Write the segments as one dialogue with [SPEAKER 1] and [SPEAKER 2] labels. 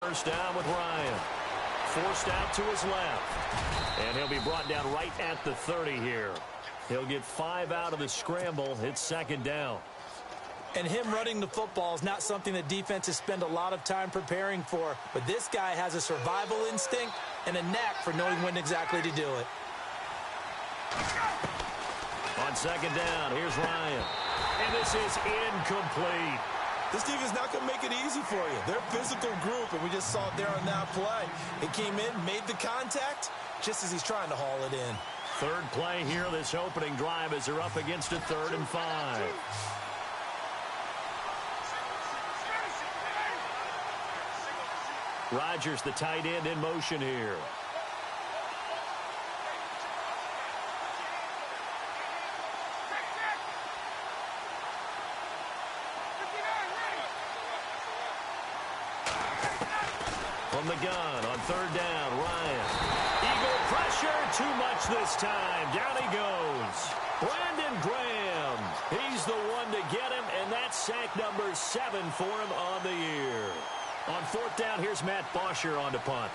[SPEAKER 1] First down with Ryan. Forced out to his left. And he'll be brought down right at the 30 here. He'll get 5 out of the scramble. It's second down.
[SPEAKER 2] And him running the football is not something that defenses spend a lot of time preparing for. But this guy has a survival instinct and a knack for knowing when exactly to do it.
[SPEAKER 1] On second down, here's Ryan. And this is incomplete.
[SPEAKER 3] This defense is not going to make it easy for you. They're a physical group, and we just saw it there on that play. It came in, made the contact, just as he's trying to haul it in.
[SPEAKER 1] Third play here, this opening drive, as they're up against a 3rd and 5. Rodgers, the tight end, in motion here. From the gun on 3rd down, Ryan. Eagle pressure, too much this time. Down he goes. Brandon Graham. He's the one to get him, and that's sack number 7 for him on the year. On 4th down, here's Matt Bosher on to punt.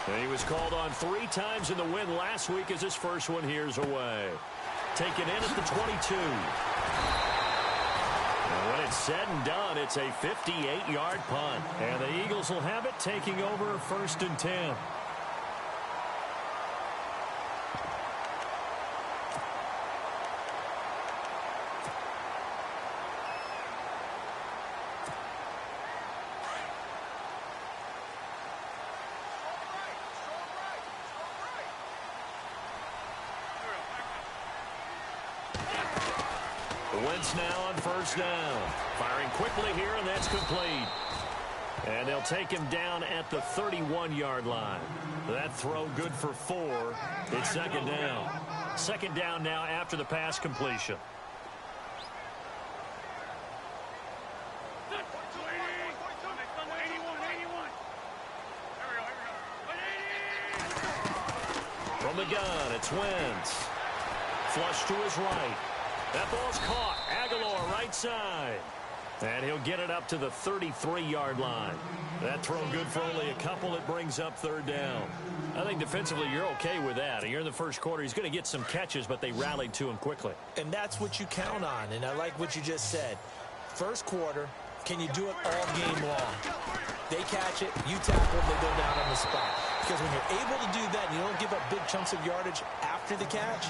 [SPEAKER 1] And he was called on 3 times in the win last week as his first one here's away. Taken in at the 22. And when it's said and done, it's a 58-yard punt. And the Eagles will have it, taking over 1st and 10. Wentz now on 1st down. Firing quickly here, and that's complete. And they'll take him down at the 31-yard line. That throw good for 4. It's second down. Second down now after the pass completion. From the gun, it's Wentz. Flush to his right. That ball's caught. Aguilar right side. And he'll get it up to the 33-yard line. That throw good for only a couple. It brings up 3rd down. I think defensively you're okay with that. Here in the first quarter, he's going to get some catches, but they rallied to him quickly.
[SPEAKER 2] And that's what you count on, and I like what you just said. First quarter, can you do it all game long? They catch it, you tackle, they go down on the spot. Because when you're able to do that and you don't give up big chunks of yardage after the catch,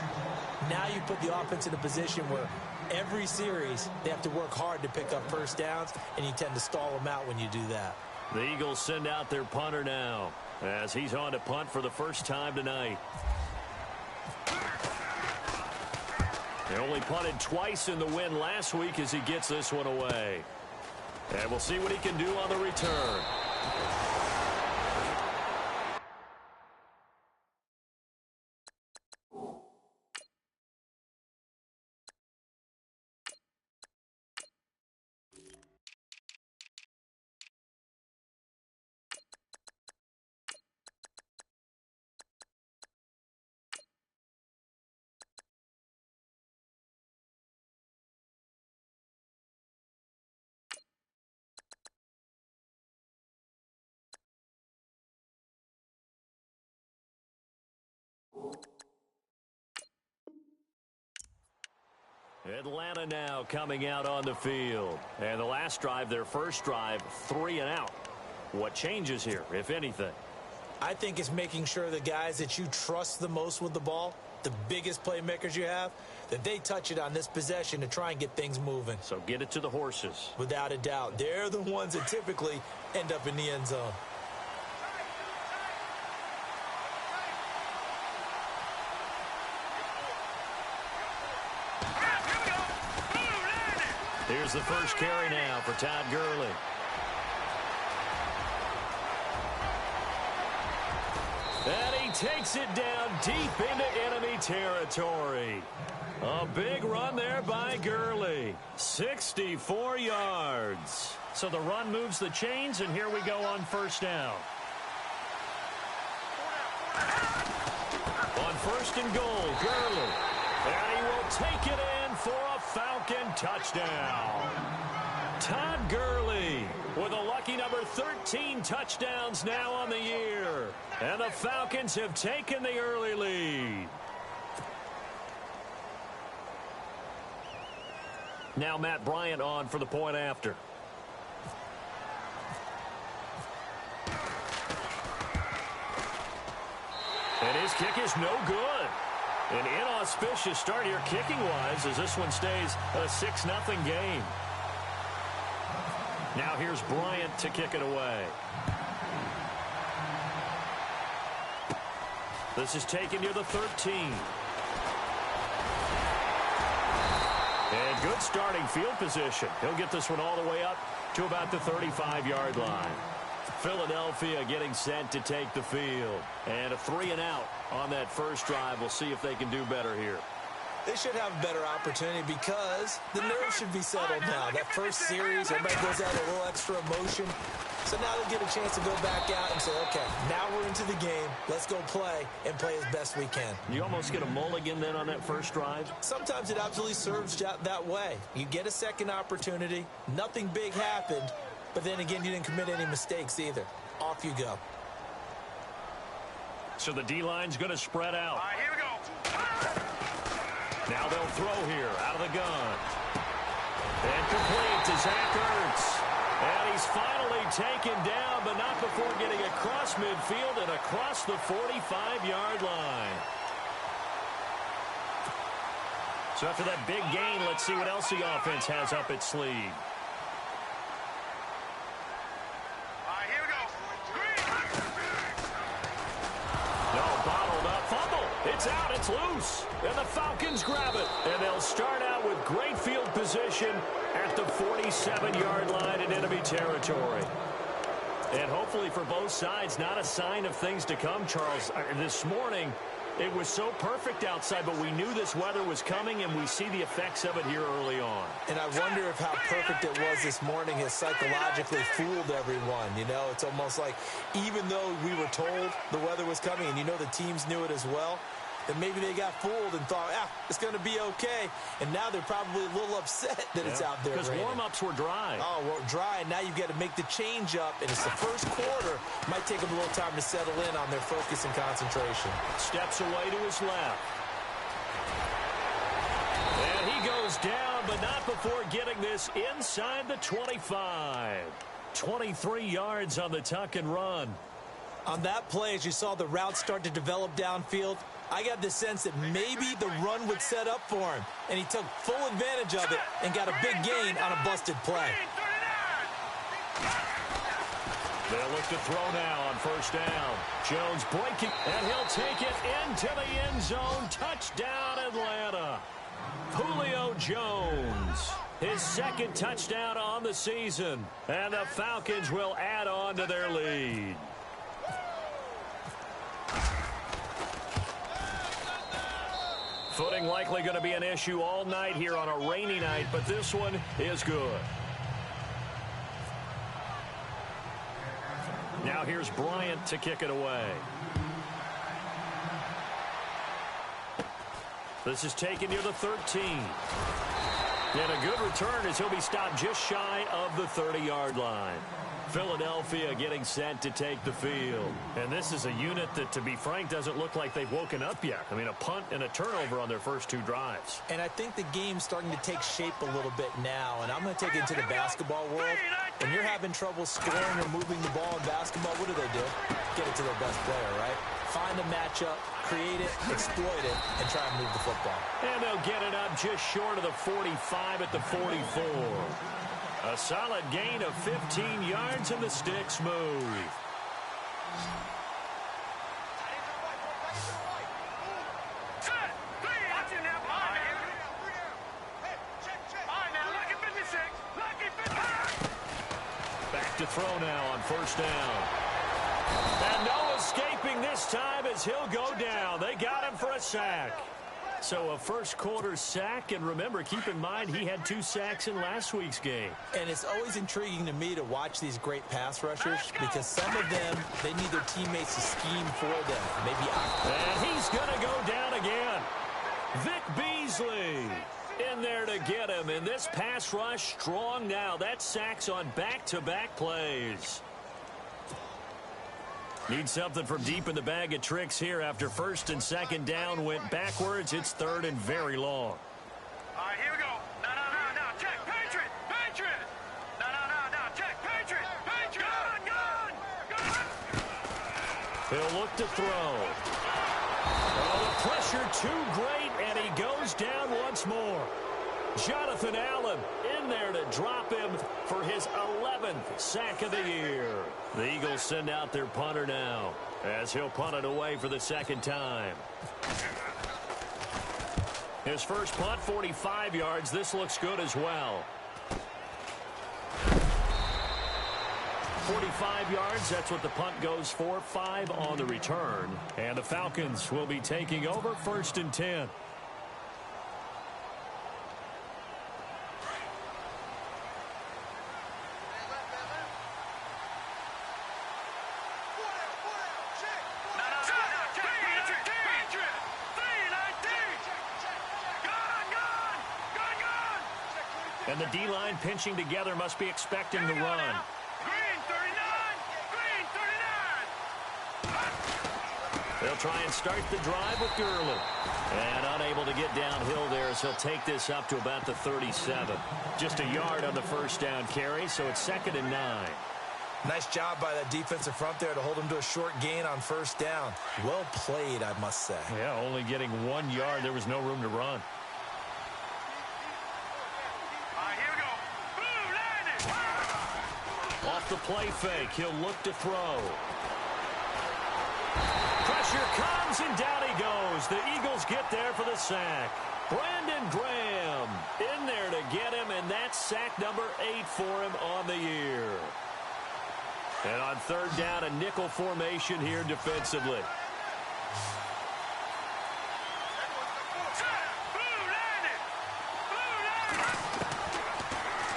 [SPEAKER 2] now you put the offense in a position where every series they have to work hard to pick up first downs, and you tend to stall them out when you do that.
[SPEAKER 1] The Eagles send out their punter now as he's on to punt for the first time tonight. They only punted twice in the win last week as he gets this one away. And we'll see what he can do on the return. Atlanta now coming out on the field. And the last drive, their first drive, 3 and out. What changes here, if anything?
[SPEAKER 2] I think it's making sure the guys that you trust the most with the ball, the biggest playmakers you have, that they touch it on this possession to try and get things moving.
[SPEAKER 1] So get it to the horses.
[SPEAKER 2] Without a doubt. They're the ones that typically end up in the end zone.
[SPEAKER 1] Here's the first carry now for Todd Gurley. And he takes it down deep into enemy territory. A big run there by Gurley. 64 yards. So the run moves the chains, and here we go on first down. On 1st and goal, Gurley. And he will take it in for a Falcon touchdown. Todd Gurley with a lucky number 13 touchdowns now on the year. And the Falcons have taken the early lead. Now Matt Bryant on for the point after. And his kick is no good. An inauspicious start here kicking-wise as this one stays a 6-0 game. Now here's Bryant to kick it away. This is taken near the 13. And good starting field position. He'll get this one all the way up to about the 35-yard line. Philadelphia getting set to take the field. And a 3-and-out on that first drive. We'll see if they can do better here.
[SPEAKER 2] They should have a better opportunity because the nerves should be settled now. That first series, everybody goes out a little extra emotion. So now they'll get a chance to go back out and say, okay, now we're into the game. Let's go play and play as best we can.
[SPEAKER 1] You almost get a mulligan then on that first drive?
[SPEAKER 2] Sometimes it absolutely serves that way. You get a second opportunity. Nothing big happened. But then again, you didn't commit any mistakes either. Off you go.
[SPEAKER 1] So the D-line's going to spread out.
[SPEAKER 4] All right, here we go.
[SPEAKER 1] Now they'll throw here out of the gun. And complete to Zach Ertz. And he's finally taken down, but not before getting across midfield and across the 45-yard line. So after that big gain, let's see what else the offense has up its sleeve. It's out, it's loose, and the Falcons grab it. And they'll start out with great field position at the 47-yard line in enemy territory. And hopefully for both sides, not a sign of things to come, Charles. This morning, it was so perfect outside, but we knew this weather was coming, and we see the effects of it here early on.
[SPEAKER 2] And I wonder if how perfect it was this morning has psychologically fooled everyone. You know, it's almost like even though we were told the weather was coming, and you know the teams knew it as well, then maybe they got fooled and thought, it's going to be okay. And now they're probably a little upset that it's out there.
[SPEAKER 1] Because warm-ups were dry.
[SPEAKER 2] Oh, well, dry, and now you've got to make the change up, and it's the first quarter. Might take them a little time to settle in on their focus and concentration.
[SPEAKER 1] Steps away to his left. And he goes down, but not before getting this inside the 25. 23 yards on the tuck and run.
[SPEAKER 2] On that play, as you saw the route start to develop downfield, I got the sense that maybe the run would set up for him, and he took full advantage of it and got a big gain on a busted play.
[SPEAKER 1] They'll look to throw now on first down. Jones breaking, and he'll take it into the end zone. Touchdown, Atlanta. Julio Jones, his second touchdown on the season, and the Falcons will add on to their lead. Footing likely going to be an issue all night here on a rainy night, but this one is good. Now here's Bryant to kick it away. This is taken near the 13. And a good return as he'll be stopped just shy of the 30-yard line. Philadelphia getting set to take the field. And this is a unit that, to be frank, doesn't look like they've woken up yet. I mean, a punt and a turnover on their first two drives.
[SPEAKER 2] And I think the game's starting to take shape a little bit now. And I'm going to take it into the basketball world. When you're having trouble scoring or moving the ball in basketball, what do? Get it to their best player, right? Find a matchup, create it, exploit it, and try and move the football.
[SPEAKER 1] And they'll get it up just short of the 45 at the 44. A solid gain of 15 yards, and the sticks move. Back to throw now on first down. And no escaping this time as he'll go down. They got him for a sack. So a first quarter sack, and remember, keep in mind, he had 2 sacks in last week's game.
[SPEAKER 2] And it's always intriguing to me to watch these great pass rushers because some of them, they need their teammates to scheme for them. Maybe
[SPEAKER 1] and he's going to go down again. Vic Beasley in there to get him. And this pass rush strong now. That's sacks on back-to-back plays. Need something from deep in the bag of tricks here after first and second down went backwards. It's third and very long.
[SPEAKER 4] All right, here we go. No. Check. Patriot. No. Check. Patriot. Gun.
[SPEAKER 1] He'll look to throw. Oh, the pressure too great, and he goes down once more. Jonathan Allen in there to drop him for his 11th sack of the year. The Eagles send out their punter now as he'll punt it away for the second time. His first punt, 45 yards. This looks good as well. 45 yards, that's what the punt goes for. 5 on the return. And the Falcons will be taking over first and 10. And the D-line pinching together must be expecting the run. They'll try and start the drive with Gurley. And unable to get downhill there as he'll take this up to about the 37. Just a yard on the first down carry, so it's 2nd and 9.
[SPEAKER 3] Nice job by that defensive front there to hold him to a short gain on first down. Well played, I must say.
[SPEAKER 1] Yeah, only getting 1 yard. There was no room to run. Off the play fake, he'll look to throw. Pressure comes, and down he goes. The Eagles get there for the sack. Brandon Graham in there to get him, and that's sack number 8 for him on the year. And on third down, a nickel formation here defensively.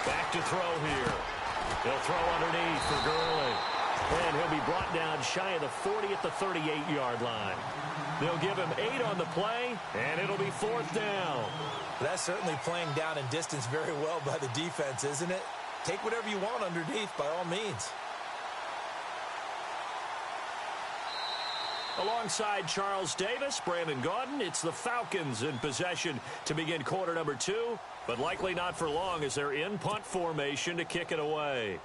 [SPEAKER 1] Back to throw here. He'll throw underneath for Gurley. And he'll be brought down shy of the 40 at the 38-yard line. They'll give him 8 on the play, and it'll be 4th down.
[SPEAKER 3] That's certainly playing down in distance very well by the defense, isn't it? Take whatever you want underneath by all means.
[SPEAKER 1] Alongside Charles Davis, Brandon Gaudin, it's the Falcons in possession to begin quarter number 2, but likely not for long as they're in punt formation to kick it away.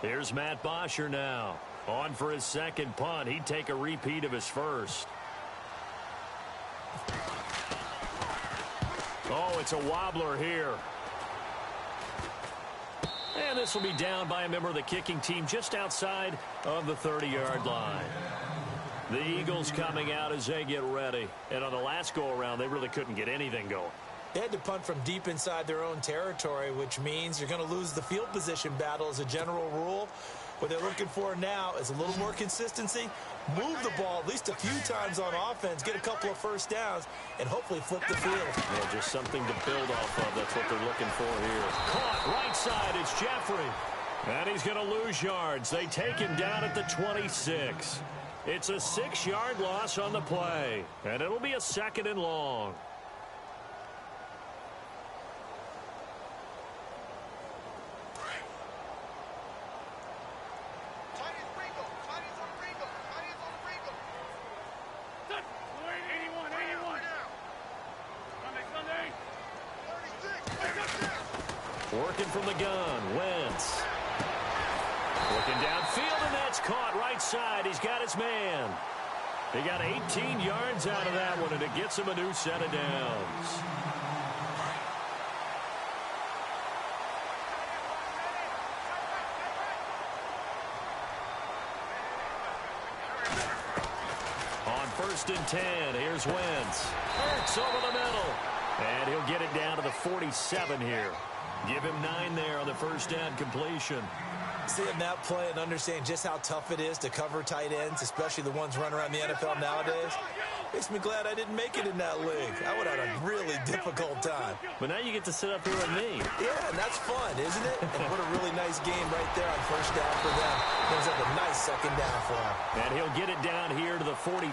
[SPEAKER 1] Here's Matt Bosher now. On for his second punt. He'd take a repeat of his first. Oh, it's a wobbler here. And this will be down by a member of the kicking team just outside of the 30-yard line. The Eagles coming out as they get ready. And on the last go-around, they really couldn't get anything going.
[SPEAKER 3] They had to punt from deep inside their own territory, which means you're going to lose the field position battle as a general rule. What they're looking for now is a little more consistency, move the ball at least a few times on offense, get a couple of first downs, and hopefully flip the field.
[SPEAKER 1] Yeah, just something to build off of. That's what they're looking for here. Caught right side. It's Jeffrey. And he's going to lose yards. They take him down at the 26. It's a 6-yard loss on the play. And it'll be a 2nd and long. Working from the gun, Wentz. Looking downfield, and that's caught right side. He's got his man. He got 18 yards out of that one, and it gets him a new set of downs. On 1st and 10, here's Wentz. Hurts over the middle. And he'll get it down to the 47 here. Give him 9 there on the first down completion.
[SPEAKER 3] Seeing that play and understanding just how tough it is to cover tight ends, especially the ones running around the NFL nowadays, makes me glad I didn't make it in that league. I would have had a really difficult time.
[SPEAKER 1] But now you get to sit up here with me.
[SPEAKER 3] Yeah, and that's fun, isn't it? And what a really nice game right there on first down for them. Brings up a nice second down for him.
[SPEAKER 1] And he'll get it down here to the 43.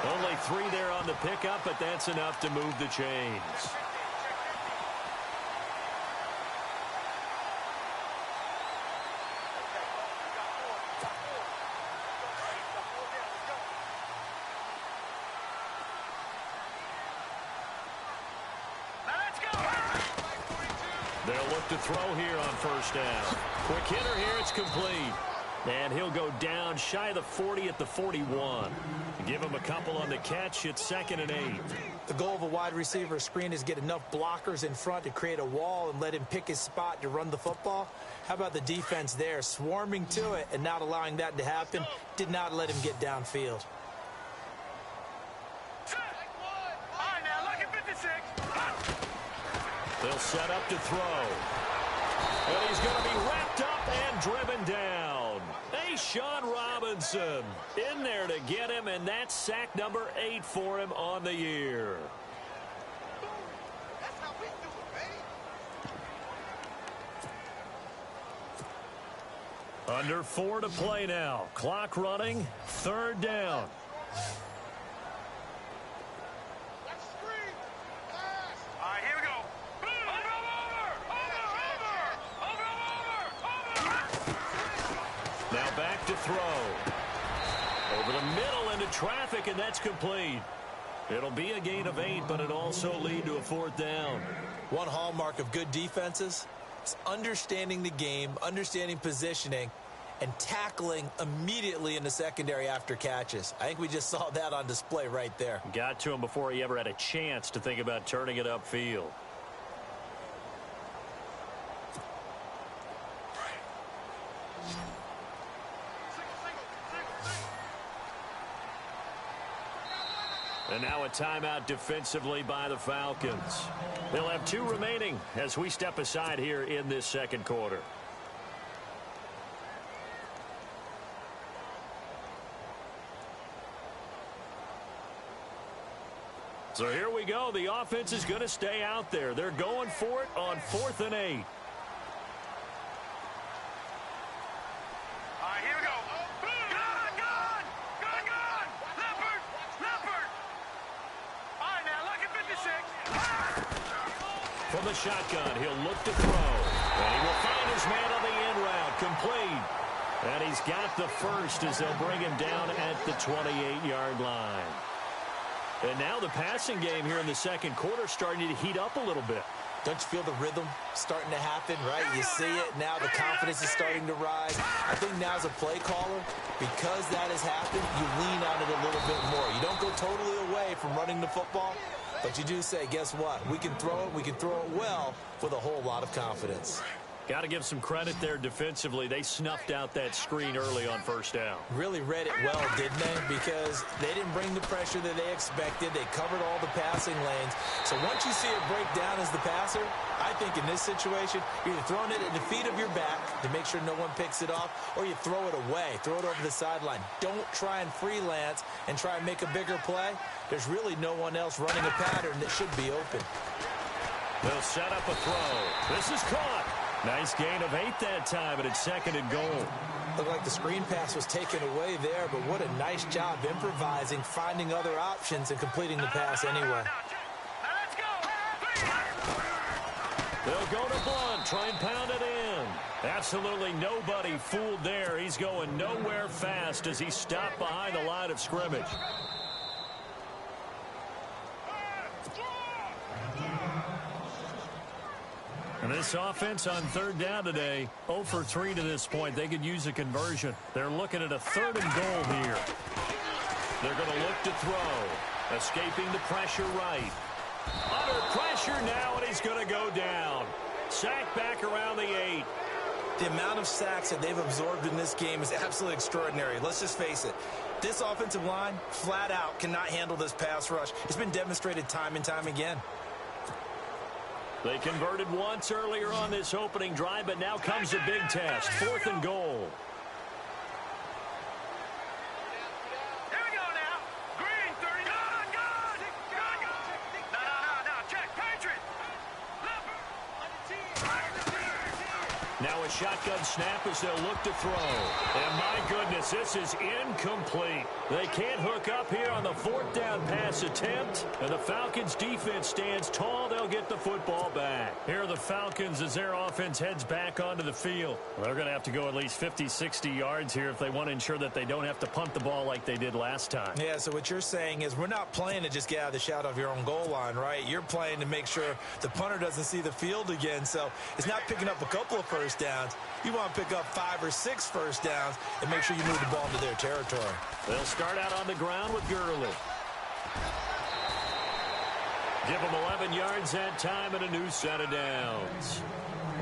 [SPEAKER 1] Only 3 there on the pickup, but that's enough to move the chains. They'll look to throw here on first down. Quick hitter here, it's complete. And he'll go down shy of the 40 at the 41. Give him a couple on the catch. It's 2nd and 8.
[SPEAKER 2] The goal of a wide receiver screen is get enough blockers in front to create a wall and let him pick his spot to run the football. How about the defense there? Swarming to it and not allowing that to happen. Did not let him get downfield.
[SPEAKER 1] They'll set up to throw. And he's going to be wrapped up and driven down. Sean Robinson in there to get him, and that's sack number 8 for him on the year.
[SPEAKER 5] That's how we do it, baby.
[SPEAKER 1] Under 4 to play now. Clock running. 3rd down. Back to throw. Over the middle into traffic, and that's complete. It'll be a gain of 8, but it also lead to a 4th down.
[SPEAKER 2] One hallmark of good defenses is understanding the game, understanding positioning, and tackling immediately in the secondary after catches. I think we just saw that on display right there.
[SPEAKER 1] Got to him before he ever had a chance to think about turning it upfield. And now a timeout defensively by the Falcons. They'll have 2 remaining as we step aside here in this 2nd quarter. So here we go. The offense is going to stay out there. They're going for it on 4th and 8. From the shotgun, he'll look to throw. And he will find his man on the end route. Complete. And he's got the first as they'll bring him down at the 28-yard line. And now the passing game here in the 2nd quarter starting to heat up a little bit.
[SPEAKER 2] Don't you feel the rhythm starting to happen, right? You see it. Now the confidence is starting to rise. I think now as a play caller, because that has happened, you lean on it a little bit more. You don't go totally away from running the football, but you do say, guess what? We can throw it. We can throw it well with a whole lot of confidence.
[SPEAKER 1] Got to give some credit there defensively. They snuffed out that screen early on first down.
[SPEAKER 2] Really read it well, didn't they? Because they didn't bring the pressure that they expected. They covered all the passing lanes. So once you see it break down as the passer, I think in this situation, you're either throwing it at the feet of your back to make sure no one picks it off, or you throw it away. Throw it over the sideline. Don't try and freelance and try and make a bigger play. There's really no one else running a pattern that should be open.
[SPEAKER 1] They'll set up a throw. This is caught. Nice gain of 8 that time, and it's 2nd and goal.
[SPEAKER 2] Looked like the screen pass was taken away there, but what a nice job improvising, finding other options, and completing the pass anyway.
[SPEAKER 1] They'll go to Blunt, try and pound it in. Absolutely nobody fooled there. He's going nowhere fast as he stopped behind the line of scrimmage. And this offense on 3rd down today, 0 for 3 to this point. They could use a conversion. They're looking at a 3rd and goal here. They're going to look to throw. Escaping the pressure right. Under pressure now, and he's going to go down. Sack back around the 8.
[SPEAKER 2] The amount of sacks that they've absorbed in this game is absolutely extraordinary. Let's just face it. This offensive line, flat out, cannot handle this pass rush. It's been demonstrated time and time again.
[SPEAKER 1] They converted once earlier on this opening drive, but now comes a big test. 4th and goal.
[SPEAKER 4] Here we go now. Green, 30. Good. No. Check. Patriot.
[SPEAKER 1] Now a shotgun snap as they'll look to throw. And my goodness, this is incomplete. They can't hook up here on the 4th down pass attempt. And the Falcons defense stands tall. They'll get the football back. Here are the Falcons as their offense heads back onto the field. Well, they're going to have to go at least 50, 60 yards here if they want to ensure that they don't have to punt the ball like they did last time.
[SPEAKER 2] Yeah, so what you're saying is we're not playing to just get out of the shadow of your own goal line, right? You're playing to make sure the punter doesn't see the field again. So it's not picking up a couple of first downs. You want to pick up 5 or 6 first downs and make sure you move the ball into their territory.
[SPEAKER 1] They'll start out on the ground with Gurley. Give them 11 yards that time and a new set of downs.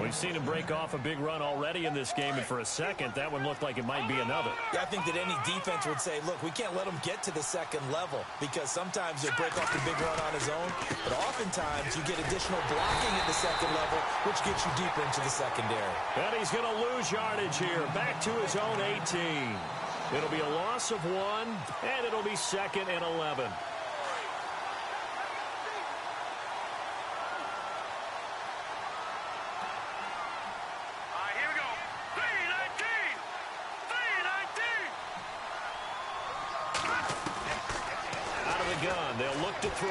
[SPEAKER 1] We've seen him break off a big run already in this game, and for a second, that one looked like it might be another.
[SPEAKER 2] Yeah, I think that any defense would say, look, we can't let him get to the second level because sometimes he'll break off the big run on his own, but oftentimes you get additional blocking at the second level, which gets you deeper into the secondary.
[SPEAKER 1] And he's going to lose yardage here, back to his own 18. It'll be a loss of 1, and it'll be 2nd and 11. They'll look to throw.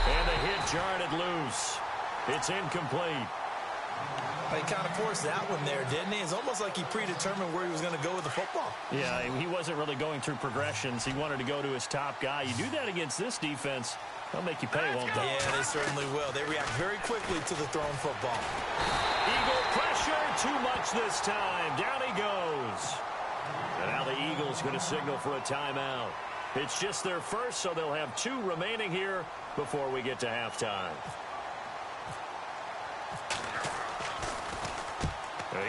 [SPEAKER 1] And the hit jarred it loose. It's incomplete.
[SPEAKER 2] He kind of forced that one there, didn't he? It's almost like he predetermined where he was going to go with the football.
[SPEAKER 1] Yeah, he wasn't really going through progressions. He wanted to go to his top guy. You do that against this defense, they'll make you pay, won't they?
[SPEAKER 2] Yeah, they certainly will. They react very quickly to the thrown football.
[SPEAKER 1] Eagle pressure, too much this time. Down he goes. And now the Eagles going to signal for a timeout. It's just their first, so they'll have 2 remaining here before we get to halftime.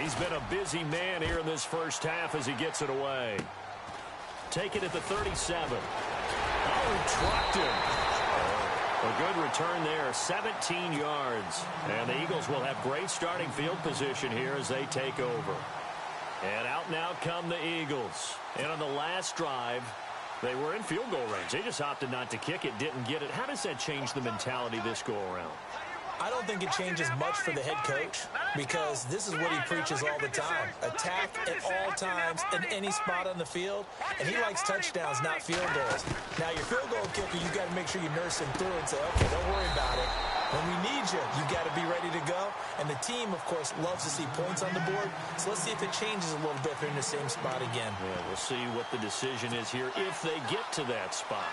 [SPEAKER 1] He's been a busy man here in this first half as he gets it away. Take it at the 37. Oh, he trucked him. A good return there, 17 yards. And the Eagles will have great starting field position here as they take over. And out now come the Eagles. And on the last drive, they were in field goal range. They just opted not to kick it, didn't get it. How does that change the mentality this go-around?
[SPEAKER 2] I don't think it changes much for the head coach because this is what he preaches all the time. Attack at all times in any spot on the field, and he likes touchdowns, not field goals. Now, your field goal kicker, you got to make sure you nurse him through and say, okay, don't worry about it. When we need you, you got to be ready to go. And the team, of course, loves to see points on the board. So let's see if it changes a little bit if they're in the same spot again.
[SPEAKER 1] Yeah, we'll see what the decision is here if they get to that spot.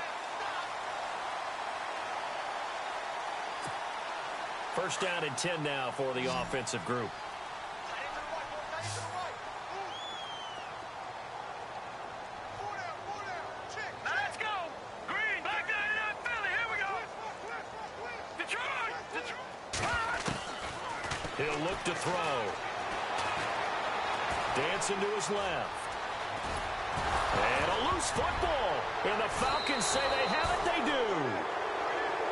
[SPEAKER 1] First down and 10 now for the offensive group.
[SPEAKER 4] Now let's go. Green, back down in Philly. Here we go. Detroit.
[SPEAKER 1] He'll look to throw. Dancing to his left. And a loose football. And the Falcons say they have it. They do.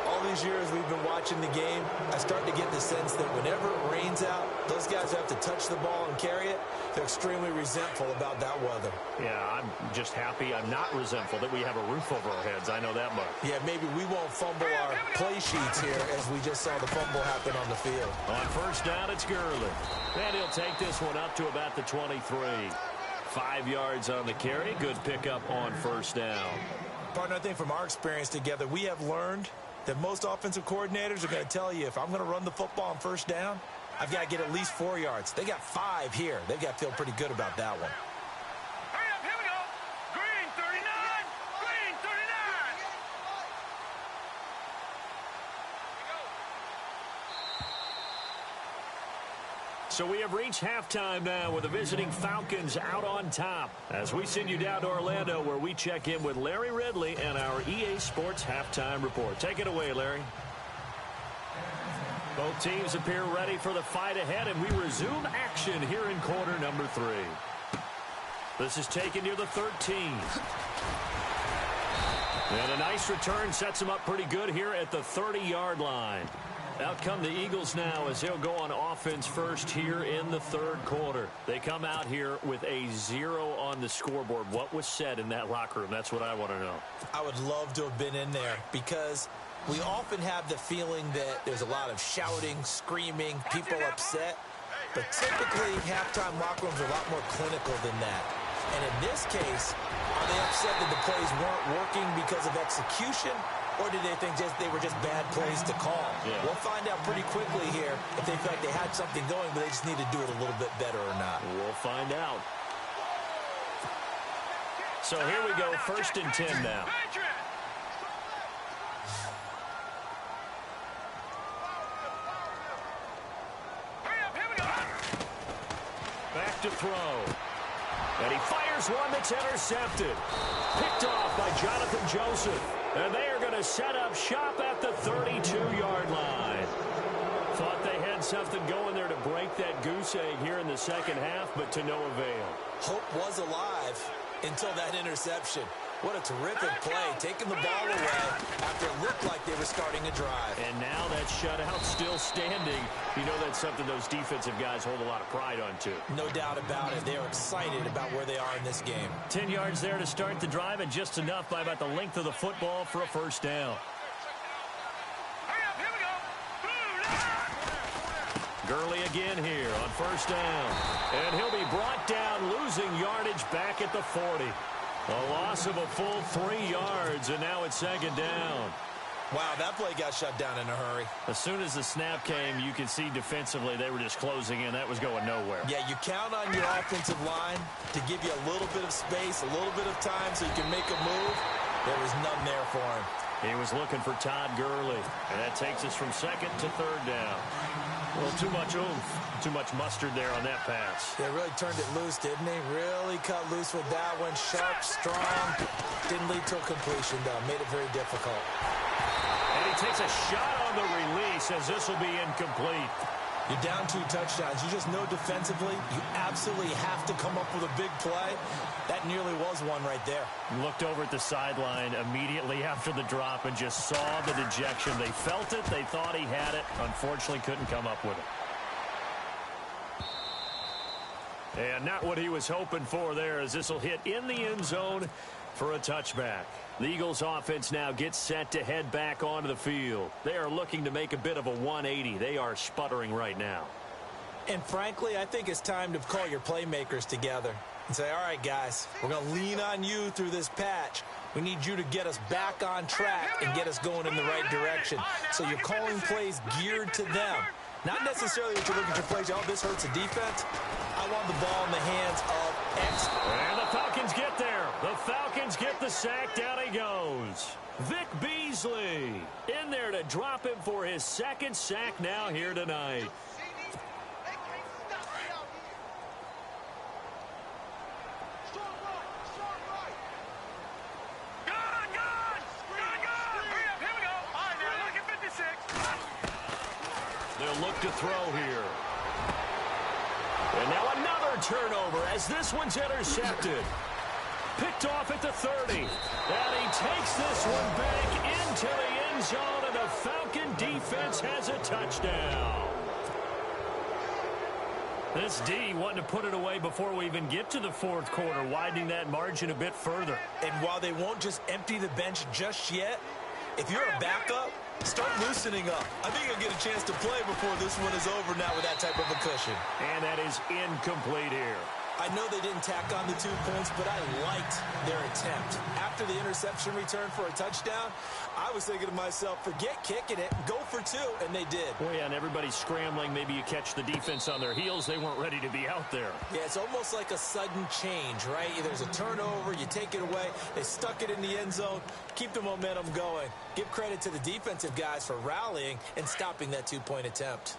[SPEAKER 2] All these years we've been watching the game, I start to get the sense that whenever it rains out, those guys have to touch the ball and carry it. They're extremely resentful about that weather.
[SPEAKER 1] Yeah, I'm just happy I'm not resentful that we have a roof over our heads. I know that much.
[SPEAKER 2] Yeah, maybe we won't fumble our play sheets here as we just saw the fumble happen on the field.
[SPEAKER 1] On first down, it's Gurley. And he'll take this one up to about the 23. 5 yards on the carry. Good pickup on first down.
[SPEAKER 2] Partner, I think from our experience together, we have learned that most offensive coordinators are going to tell you if I'm going to run the football on first down, I've got to get at least 4 yards. They got 5 here. They've got to feel pretty good about that one.
[SPEAKER 4] Hurry up, here we go. Green, 39. Green, 39.
[SPEAKER 1] So we have reached halftime now with the visiting Falcons out on top. As we send you down to Orlando where we check in with Larry Ridley and our EA Sports Halftime Report. Take it away, Larry. Both teams appear ready for the fight ahead, and we resume action here in quarter number 3. This is taken near the 13. And a nice return sets him up pretty good here at the 30-yard line. Out come the Eagles now as they'll go on offense first here in the third quarter. They come out here with a 0 on the scoreboard. What was said in that locker room? That's what I want to know.
[SPEAKER 2] I would love to have been in there because we often have the feeling that there's a lot of shouting, screaming, people upset. But typically, halftime locker rooms are a lot more clinical than that. And in this case, are they upset that the plays weren't working because of execution, or did they think they were just bad plays to call?
[SPEAKER 1] Yeah.
[SPEAKER 2] We'll find out pretty quickly here if they feel like they had something going, but they just need to do it a little bit better or not.
[SPEAKER 1] We'll find out. So here we go, 1st and 10 now. Back to throw. And he fires one that's intercepted. Picked off by Jonathan Joseph. And they are going to set up shop at the 32-yard line. Thought they had something going there to break that goose egg here in the second half, but to no avail.
[SPEAKER 2] Hope was alive until that interception. What a terrific play, taking the ball away after it looked like they were starting a drive.
[SPEAKER 1] And now that shutout still standing. You know that's something those defensive guys hold a lot of pride on, too.
[SPEAKER 2] No doubt about it. They are excited about where they are in this game.
[SPEAKER 1] 10 yards there to start the drive, and just enough by about the length of the football for a first down. Gurley again here on first down. And he'll be brought down, losing yardage back at the 40. A loss of a full 3 yards, and now it's 2nd down.
[SPEAKER 2] Wow, that play got shut down in a hurry.
[SPEAKER 1] As soon as the snap came, you could see defensively they were just closing in. That was going nowhere.
[SPEAKER 2] Yeah, you count on your offensive line to give you a little bit of space, a little bit of time so you can make a move. There was none there for him.
[SPEAKER 1] He was looking for Todd Gurley, and that takes us from 2nd to 3rd down. Well, too much oomph, too much mustard there on that pass.
[SPEAKER 2] They really turned it loose, didn't he? Really cut loose with that one. Sharp, strong. Didn't lead to a completion, though. Made it very difficult.
[SPEAKER 1] And he takes a shot on the release as this will be incomplete.
[SPEAKER 2] You're down 2 touchdowns. You just know defensively you absolutely have to come up with a big play. That nearly was one right there.
[SPEAKER 1] Looked over at the sideline immediately after the drop and just saw the dejection. They felt it. They thought he had it. Unfortunately, couldn't come up with it. And not what he was hoping for there, as this will hit in the end zone for a touchback. The Eagles offense now gets set to head back onto the field. They are looking to make a bit of a 180. They are sputtering right now.
[SPEAKER 2] And frankly, I think it's time to call your playmakers together and say, all right, guys, we're going to lean on you through this patch. We need you to get us back on track and get us going in the right direction. So you're calling plays geared to them. Not necessarily that you're looking for plays, oh, this hurts the defense. I want the ball in the hands of X.
[SPEAKER 1] And the Falcons get there. The Falcons get the sack. Down he goes. Vic Beasley in there to drop him for his 2nd sack now here tonight. They'll look to throw here. And now another turnover as this one's intercepted. Picked off at the 30. And he takes this one back into the end zone, and the Falcon defense has a touchdown. This D wanting to put it away before we even get to the 4th quarter, widening that margin a bit further.
[SPEAKER 2] And while they won't just empty the bench just yet, if you're a backup, start loosening up. I think you'll get a chance to play before this one is over now with that type of a cushion.
[SPEAKER 1] And that is incomplete here.
[SPEAKER 2] I know they didn't tack on the 2 points, but I liked their attempt. After the interception return for a touchdown, I was thinking to myself, forget kicking it, go for 2, and they did.
[SPEAKER 1] Well, yeah, and everybody's scrambling. Maybe you catch the defense on their heels. They weren't ready to be out there.
[SPEAKER 2] Yeah, it's almost like a sudden change, right? There's a turnover, you take it away, they stuck it in the end zone, keep the momentum going. Give credit to the defensive guys for rallying and stopping that 2-point attempt.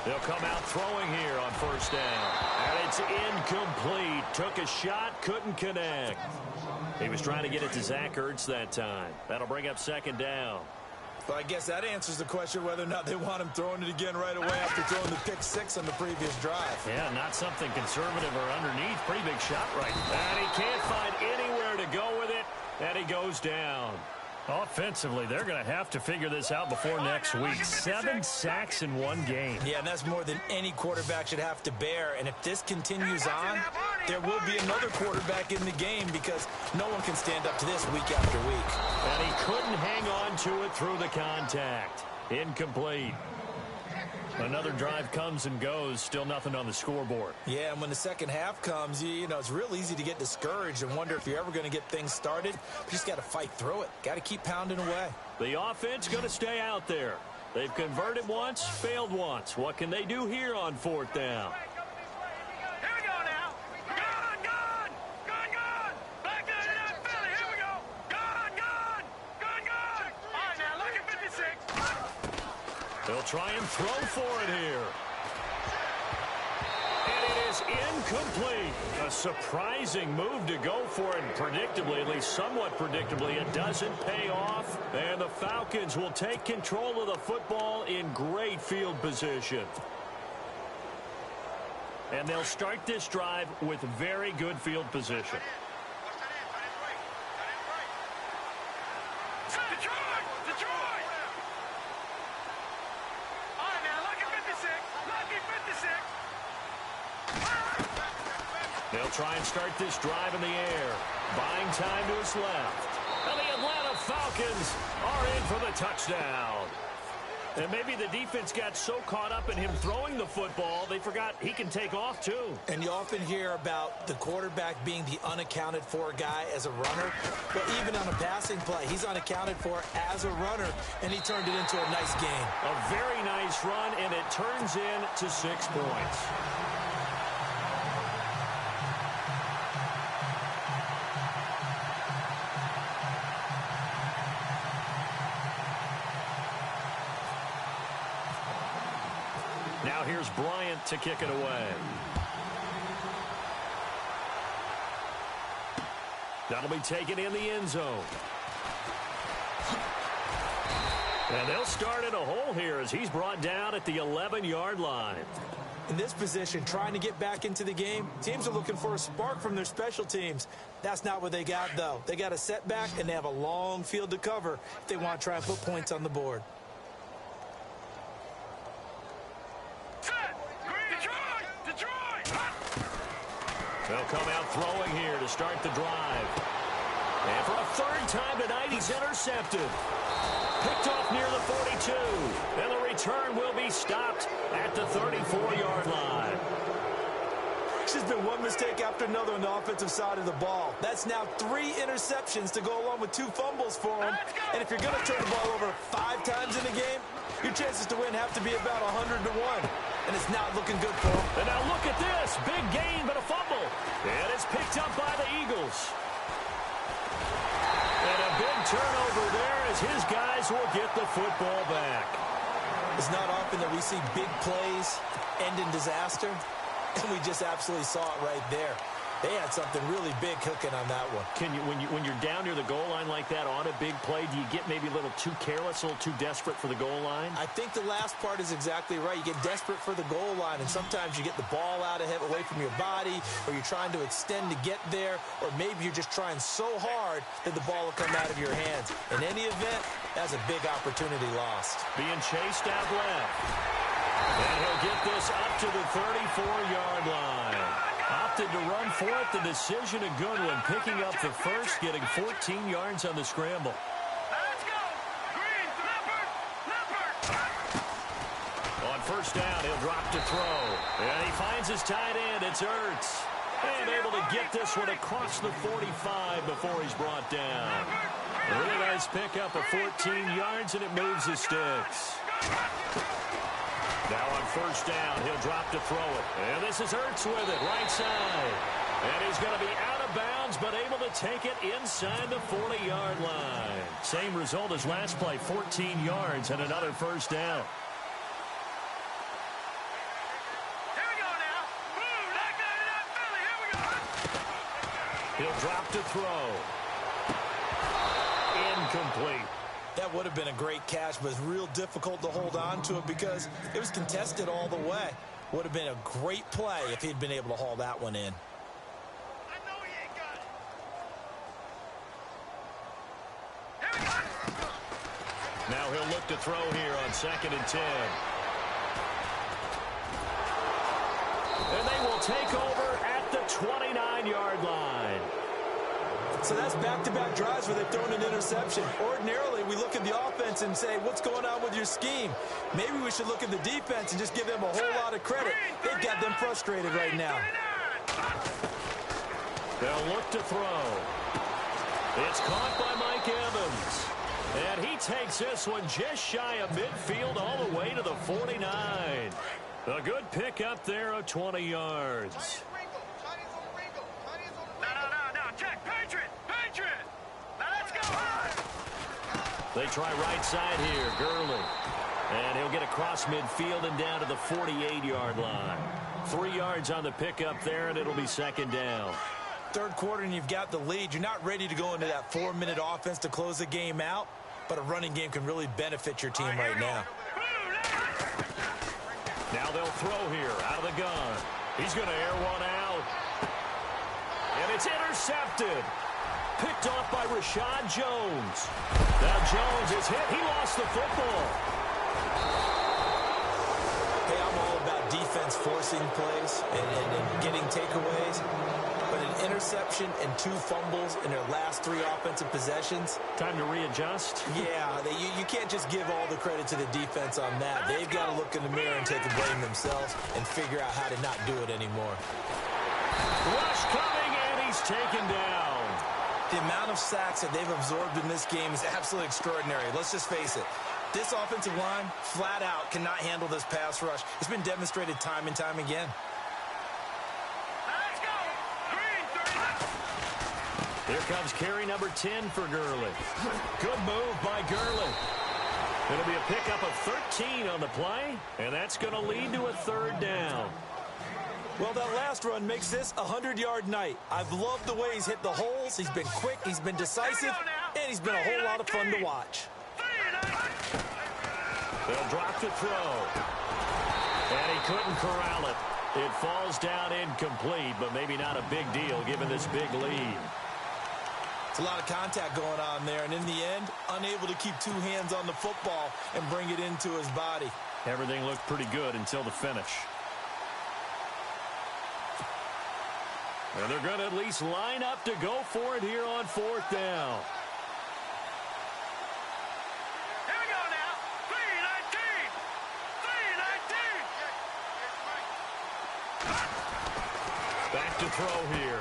[SPEAKER 1] They'll come out throwing here on first down. And it's incomplete. Took a shot, couldn't connect. He was trying to get it to Zach Ertz that time. That'll bring up 2nd down.
[SPEAKER 2] Well, I guess that answers the question whether or not they want him throwing it again right away after throwing the pick 6 on the previous drive.
[SPEAKER 1] Yeah, not something conservative or underneath. Pretty big shot right there. And he can't find anywhere to go with it. And he goes down. Offensively, they're going to have to figure this out before next week. 7 sacks in one game.
[SPEAKER 2] Yeah, and that's more than any quarterback should have to bear. And if this continues on,
[SPEAKER 3] there will be another quarterback in the game because no one can stand up to this week after week.
[SPEAKER 1] And he couldn't hang on to it through the contact. Incomplete. Another drive comes and goes, still nothing on the scoreboard.
[SPEAKER 3] Yeah, and when the second half comes, you know, it's real easy to get discouraged and wonder if you're ever going to get things started. You just got to fight through it. Got to keep pounding away.
[SPEAKER 1] The offense going to stay out there. They've converted once, failed once. What can they do here on fourth down?
[SPEAKER 4] Here we go now. Gun. Back to that Philly. Here we go. Gun. All right, now look at 56.
[SPEAKER 1] They'll try and throw for it here. And it is incomplete. A surprising move to go for it. Predictably, at least somewhat predictably, it doesn't pay off. And the Falcons will take control of the football in great field position. And they'll start this drive with very good field position.
[SPEAKER 4] Detroit! All right, now look at 56.
[SPEAKER 1] They'll try and start this drive in the air. Buying time to his left. And the Atlanta Falcons are in for the touchdown. And maybe the defense got so caught up in him throwing the football, they forgot he can take off too.
[SPEAKER 3] And you often hear about the quarterback being the unaccounted for guy as a runner. But even on a passing play, he's unaccounted for as a runner, and he turned it into a nice game.
[SPEAKER 1] A very nice run, and it turns into 6 points. Now here's Bryant to kick it away. That'll be taken in the end zone. And they'll start in a hole here as he's brought down at the 11-yard line.
[SPEAKER 3] In this position, trying to get back into the game, teams are looking for a spark from their special teams. That's not what they got, though. They got a setback, and they have a long field to cover if they want to try and put points on the board.
[SPEAKER 1] They'll come out throwing here to start the drive. And for a third time tonight, he's intercepted. Picked off near the 42. And the return will be stopped at the 34-yard line.
[SPEAKER 3] It's just been one mistake after another on the offensive side of the ball. That's now 3 interceptions to go along with 2 fumbles for him. And if you're going to turn the ball over 5 times in a game, your chances to win have to be about 100 to 1. And it's not looking good for him.
[SPEAKER 1] And now look at this. Big gain, but a fumble. And it's picked up by the Eagles. And a big turnover there as his guys will get the football back.
[SPEAKER 3] It's not often that we see big plays end in disaster. And we just absolutely saw it right there. They had something really big cooking on that one.
[SPEAKER 1] Can you, when you're down near the goal line like that on a big play, do you get maybe a little too careless, a little too desperate for the goal line?
[SPEAKER 3] I think the last part is exactly right. You get desperate for the goal line, and sometimes you get the ball out ahead, away from your body, or you're trying to extend to get there, or maybe you're just trying so hard that the ball will come out of your hands. In any event, that's a big opportunity lost.
[SPEAKER 1] Being chased out left. And he'll get this up to the 34-yard line. Opted to run for it. The decision a good one. Picking up the first, getting 14 yards on the scramble.
[SPEAKER 4] Let's go. Green, Leopard.
[SPEAKER 1] On first down, he'll drop to throw. And he finds his tight end. It's Ertz. And able to get this one across the 45 before he's brought down. A really nice pickup of 14 yards, and it moves his sticks. Now on first down, he'll drop to throw it. And this is Ertz with it, right side. And he's going to be out of bounds, but able to take it inside the 40-yard line. Same result as last play, 14 yards and another first down.
[SPEAKER 4] Here we go now. Boom, that Philly. Here we go.
[SPEAKER 1] He'll drop to throw. Incomplete.
[SPEAKER 3] That would have been a great catch, but it's real difficult to hold on to it because it was contested all the way. Would have been a great play if he'd been able to haul that one in.
[SPEAKER 4] I know he ain't got it. Here we go.
[SPEAKER 1] Now he'll look to throw here on 2nd and 10. And they will take over at at the 29-yard line.
[SPEAKER 3] So that's back-to-back drives where they've thrown an interception. Ordinarily, we look at the offense and say, what's going on with your scheme? Maybe we should look at the defense and just give them a whole lot of credit. They've got them frustrated right now.
[SPEAKER 1] They'll look to throw. It's caught by Mike Evans. And he takes this one just shy of midfield all the way to the 49. A good pick up there of 20 yards. They try right side here, Gurley. And he'll get across midfield and down to the 48-yard line. 3 yards on the pickup there, and it'll be second down.
[SPEAKER 3] Third quarter, and you've got the lead. You're not ready to go into that 4-minute offense to close the game out, but a running game can really benefit your team right now.
[SPEAKER 1] Now they'll throw here out of the gun. He's going to air one out. And it's intercepted. Picked off by Rashad Jones. Now Jones is hit. He lost the football.
[SPEAKER 3] Hey, I'm all about defense forcing plays and getting takeaways. But an interception and 2 fumbles in their last 3 offensive possessions.
[SPEAKER 1] Time to readjust.
[SPEAKER 3] Yeah, you can't just give all the credit to the defense on that. They've got to look in the mirror and take the blame themselves and figure out how to not do it anymore.
[SPEAKER 1] Rush coming, and he's taken down.
[SPEAKER 3] The amount of sacks that they've absorbed in this game is absolutely extraordinary. Let's just face it. This offensive line, flat out, cannot handle this pass rush. It's been demonstrated time and time again.
[SPEAKER 1] Here comes carry number 10 for Gurley. Good move by Gurley. It'll be a pickup of 13 on the play, and that's going to lead to a third down.
[SPEAKER 3] Well, that last run makes this a 100-yard night. I've loved the way he's hit the holes. He's been quick, he's been decisive, and he's been a whole lot of fun to watch.
[SPEAKER 1] They'll drop the throw. And he couldn't corral it. It falls down incomplete, but maybe not a big deal given this big lead.
[SPEAKER 3] It's a lot of contact going on there, and in the end, unable to keep 2 hands on the football and bring it into his body.
[SPEAKER 1] Everything looked pretty good until the finish. And they're going to at least line up to go for it here on 4th down.
[SPEAKER 4] Here we go now. 3-19. 3-19.
[SPEAKER 1] Back to throw here.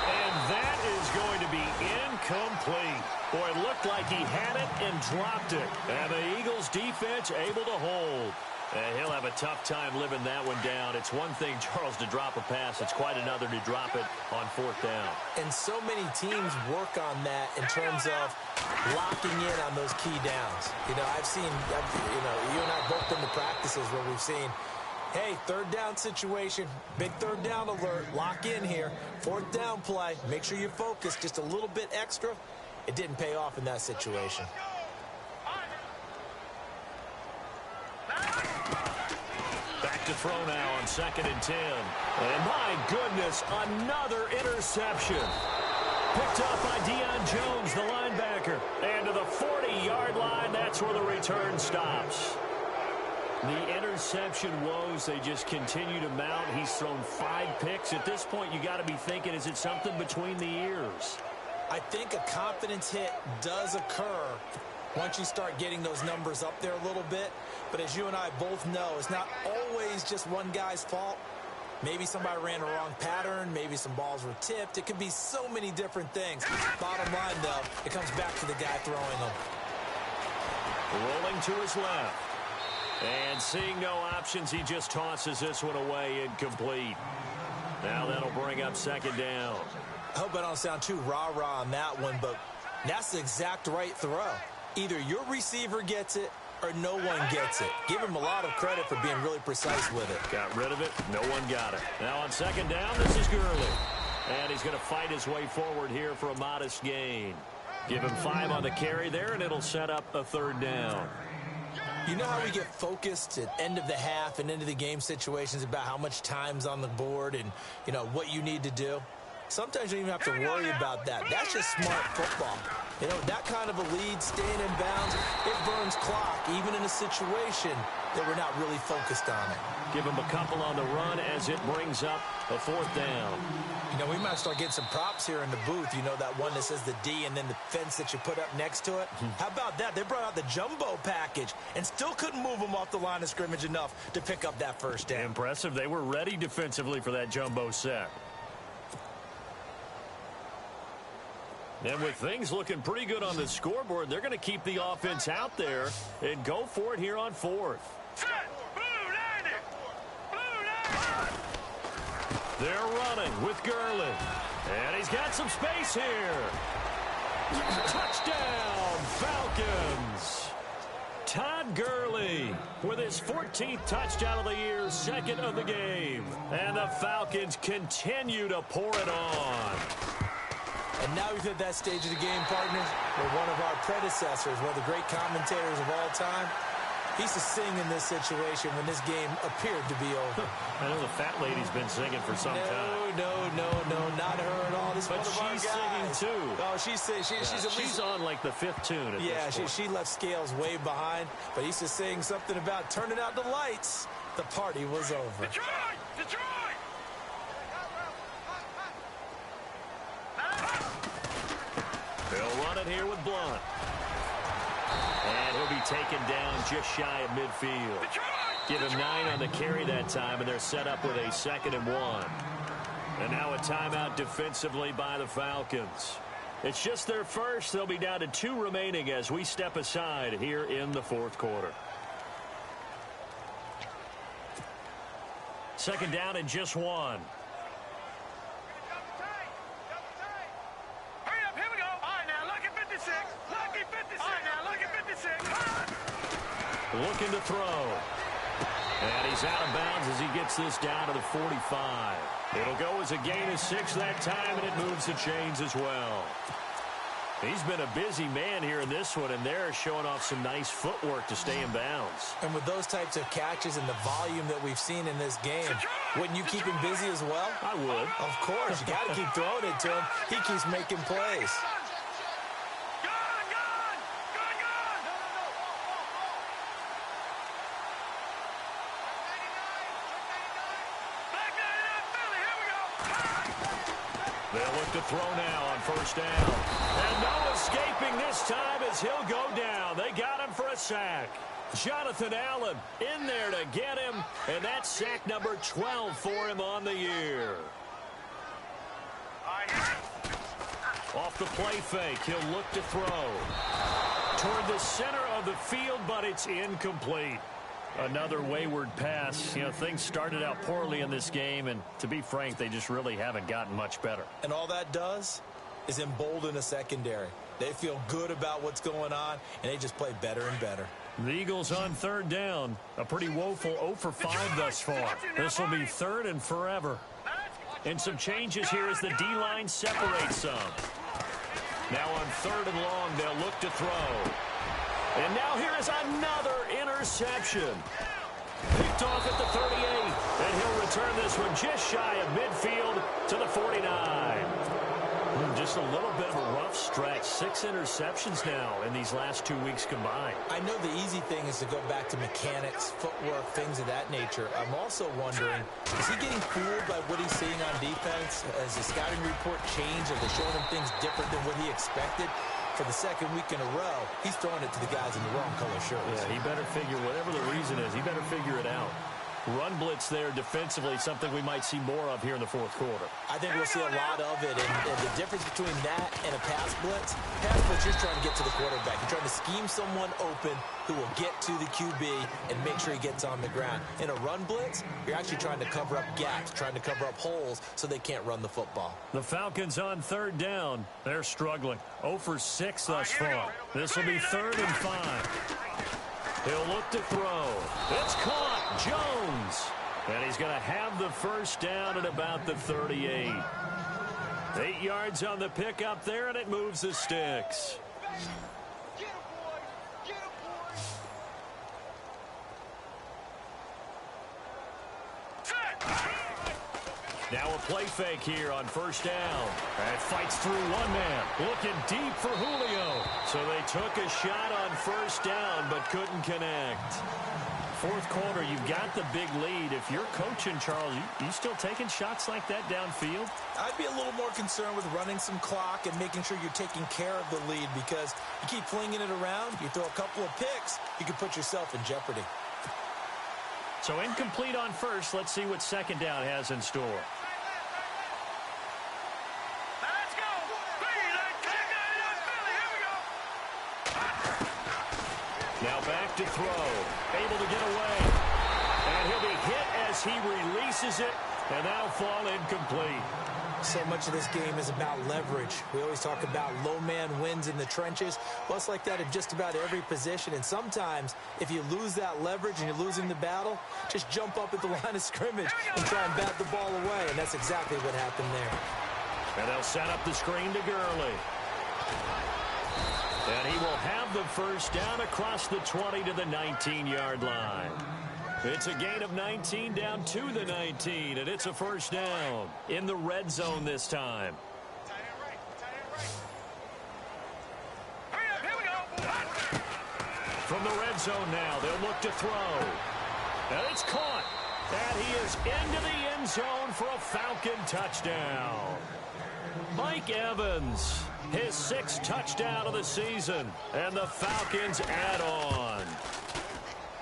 [SPEAKER 1] And that is going to be incomplete. Boy, it looked like he had it and dropped it. And the Eagles defense able to hold. And he'll have a tough time living that one down. It's one thing, Charles, to drop a pass. It's quite another to drop it on 4th down.
[SPEAKER 3] And so many teams work on that in terms of locking in on those key downs. You know, you and I both been to practices where we've seen, hey, 3rd down situation, big 3rd down alert, lock in here. 4th down play, make sure you focus just a little bit extra. It didn't pay off in that situation.
[SPEAKER 1] Back to throw now on 2nd and 10. And my goodness, another interception. Picked up by Deion Jones, the linebacker. And to the 40-yard line, that's where the return stops. The interception woes, they just continue to mount. He's thrown 5 picks. At this point, you got to be thinking, is it something between the ears?
[SPEAKER 3] I think a confidence hit does occur once you start getting those numbers up there a little bit. But as you and I both know, it's not always just one guy's fault. Maybe somebody ran a wrong pattern. Maybe some balls were tipped. It could be so many different things. Bottom line, though, it comes back to the guy throwing them.
[SPEAKER 1] Rolling to his left. And seeing no options, he just tosses this one away incomplete. Now that'll bring up 2nd down.
[SPEAKER 3] I hope I don't sound too rah-rah on that one, but that's the exact right throw. Either your receiver gets it or no one gets it. Give him a lot of credit for being really precise with it.
[SPEAKER 1] Got rid of it. No one got it. Now on 2nd down, this is Gurley. And he's going to fight his way forward here for a modest gain. Give him 5 on the carry there, and it'll set up a 3rd down.
[SPEAKER 3] You know how we get focused at end of the half and into the game situations about how much time's on the board and, you know, what you need to do?
[SPEAKER 2] sometimes you don't even have to worry about that. That's just smart football. You know, that kind of a lead, staying in bounds, it burns clock, even in a situation that we're not really focused on it.
[SPEAKER 1] Give him a couple on the run as it brings up a 4th down.
[SPEAKER 2] You know, we might start getting some props here in the booth. You know, that one that says the D and then the fence that you put up next to it. How about that? They brought out the jumbo package and still couldn't move them off the line of scrimmage enough to pick up that first down.
[SPEAKER 1] Impressive. They were ready defensively for that jumbo set. And with things looking pretty good on the scoreboard, they're going to keep the offense out there and go for it here on 4th. They're running with Gurley. And he's got some space here. Touchdown, Falcons. Todd Gurley with his 14th touchdown of the year, 2nd of the game. And the Falcons continue to pour it on.
[SPEAKER 2] And now we've hit that stage of the game, partners, where one of our predecessors, one of the great commentators of all time, he used to sing in this situation when this game appeared to be over.
[SPEAKER 1] I know the fat lady's been singing for some time.
[SPEAKER 2] No, not her at all. This
[SPEAKER 1] but she's singing too.
[SPEAKER 2] Oh, she's on
[SPEAKER 1] like the 5th tune.
[SPEAKER 2] She left scales way behind. But he used to sing something about turning out the lights. The party was over.
[SPEAKER 4] Detroit! Detroit!
[SPEAKER 1] They'll run it here with Blunt. And he'll be taken down just shy of midfield. Give him 9 on the carry that time, and they're set up with a 2nd and 1. And now a timeout defensively by the Falcons. It's just their first. They'll be down to 2 remaining as we step aside here in the 4th quarter. 2nd down and just 1. Looking to throw. And he's out of bounds as he gets this down to the 45. It'll go as a gain of 6 that time, and it moves the chains as well. He's been a busy man here in this one, and they're showing off some nice footwork to stay in bounds.
[SPEAKER 2] And with those types of catches and the volume that we've seen in this game, wouldn't you keep him busy as well?
[SPEAKER 1] I would.
[SPEAKER 2] Of course. You got to keep throwing it to him. He keeps making plays.
[SPEAKER 1] They'll look to throw now on 1st down. And no escaping this time as he'll go down. They got him for a sack. Jonathan Allen in there to get him. And that's sack number 12 for him on the year. Off the play fake, he'll look to throw. Toward the center of the field, but it's incomplete. Another wayward pass. You know, things started out poorly in this game, and to be frank, they just really haven't gotten much better.
[SPEAKER 2] And all that does is embolden a secondary. They feel good about what's going on, and they just play better and better.
[SPEAKER 1] The Eagles on 3rd down. A pretty woeful 0 for 5 thus far. This will be 3rd and forever. And some changes here as the D-line separates some. Now on 3rd and long, they'll look to throw. And now here is another interception. Picked off at the 38. And he'll return this one just shy of midfield to the 49. Just a little bit of a rough stretch. 6 interceptions now in these last 2 weeks combined.
[SPEAKER 2] I know the easy thing is to go back to mechanics, footwork, things of that nature. I'm also wondering, is he getting fooled by what he's seeing on defense? Has the scouting report changed? Are they showing him things different than what he expected? For the 2nd week in a row, he's throwing it to the guys in the wrong color shirts.
[SPEAKER 1] Yeah, he better figure, whatever the reason is, he better figure it out. Run blitz there defensively, something we might see more of here in the 4th quarter.
[SPEAKER 2] I think we'll see a lot of it, and the difference between that and a pass blitz, you're trying to get to the quarterback. You're trying to scheme someone open who will get to the QB and make sure he gets on the ground. In a run blitz, you're actually trying to cover up gaps, trying to cover up holes so they can't run the football.
[SPEAKER 1] The Falcons on 3rd down. They're struggling. 0 for 6 thus far. This will be 3rd and 5. He'll look to throw. It's caught. Jones. And he's going to have the 1st down at about the 38. 8 yards on the pickup there, and it moves the sticks. Now a play fake here on first down. And fights through one man. Looking deep for Julio. So they took a shot on first down but couldn't connect. Fourth quarter, you've got the big lead. If you're coaching, Charles, you still taking shots like that downfield?
[SPEAKER 2] I'd be a little more concerned with running some clock and making sure you're taking care of the lead, because you keep flinging it around, you throw a couple of picks, you can put yourself in jeopardy.
[SPEAKER 1] So incomplete on first. Let's see what second down has in store.
[SPEAKER 4] Let's go. Here we go.
[SPEAKER 1] Now back to throw. Able to get away. And he'll be hit as he releases it. And that'll fall incomplete.
[SPEAKER 2] So much of this game is about leverage. We always talk about low man wins in the trenches. Well, it's like that in just about every position. And sometimes, if you lose that leverage and you're losing the battle, just jump up at the line of scrimmage and try and bat the ball away. And that's exactly what happened there.
[SPEAKER 1] And they'll set up the screen to Gurley. And he will have the first down across the 20 to the 19-yard line. It's a gain of 19 down to the 19, and it's a first down in the red zone this time.
[SPEAKER 4] Here we go.
[SPEAKER 1] From the red zone now, they'll look to throw. And it's caught. And he is into the end zone for a Falcon touchdown. Mike Evans, his 6th touchdown of the season, and the Falcons add on.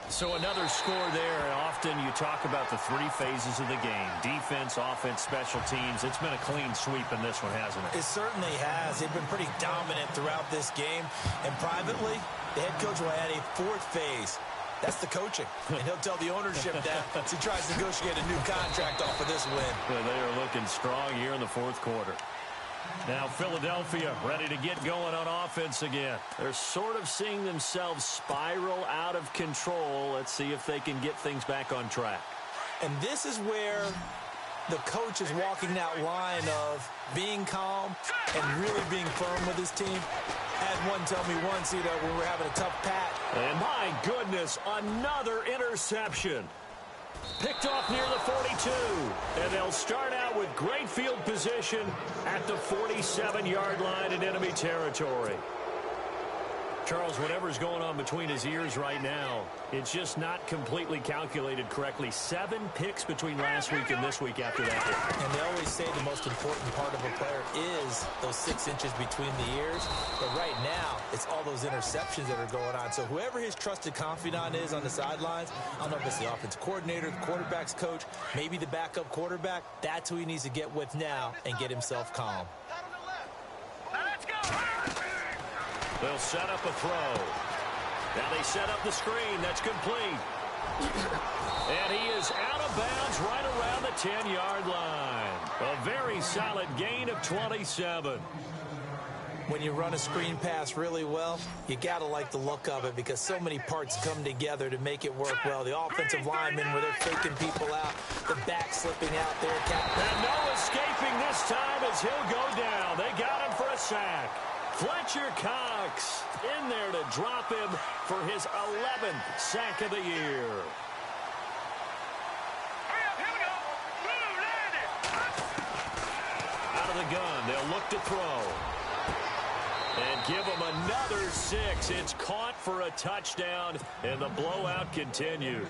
[SPEAKER 1] So another score there. Often you talk about the 3 phases of the game: defense, offense, special teams. It's been a clean sweep in this one, hasn't it?
[SPEAKER 2] It certainly has. They've been pretty dominant throughout this game. And privately, the head coach will add a 4th phase. That's the coaching. And he'll tell the ownership that as he tries to negotiate a new contract off of this win.
[SPEAKER 1] Well, they are looking strong here in the fourth quarter. Now Philadelphia ready to get going on offense again. They're sort of seeing themselves spiral out of control. Let's see if they can get things back on track.
[SPEAKER 2] And this is where the coach is walking that line of being calm and really being firm with his team. I had one tell me once, when we're having a tough pat.
[SPEAKER 1] And my goodness, another interception. Picked off near the 42. And they'll start out with great field position at the 47-yard line in enemy territory. Charles, whatever's going on between his ears right now, it's just not completely calculated correctly. 7 picks between last week and this week after that.
[SPEAKER 2] And they always say the most important part of a player is those 6 inches between the ears. But right now, it's all those interceptions that are going on. So whoever his trusted confidant is on the sidelines, I don't know if it's the offensive coordinator, the quarterback's coach, maybe the backup quarterback, that's who he needs to get with now and get himself calm.
[SPEAKER 4] Let's go.
[SPEAKER 1] They'll set up a throw. Now they set up the screen. That's complete. And he is out of bounds right around the 10-yard line. A very solid gain of 27.
[SPEAKER 2] When you run a screen pass really well, you got to like the look of it because so many parts come together to make it work well. The offensive linemen where they're faking people out, the back slipping out there.
[SPEAKER 1] And no escaping this time as he'll go down. They got him for a sack. Fletcher Cox in there to drop him for his 11th sack of the year.
[SPEAKER 4] Here we go. Blue landed.
[SPEAKER 1] Out of the gun, they'll look to throw. And give him another 6. It's caught for a touchdown, and the blowout continues.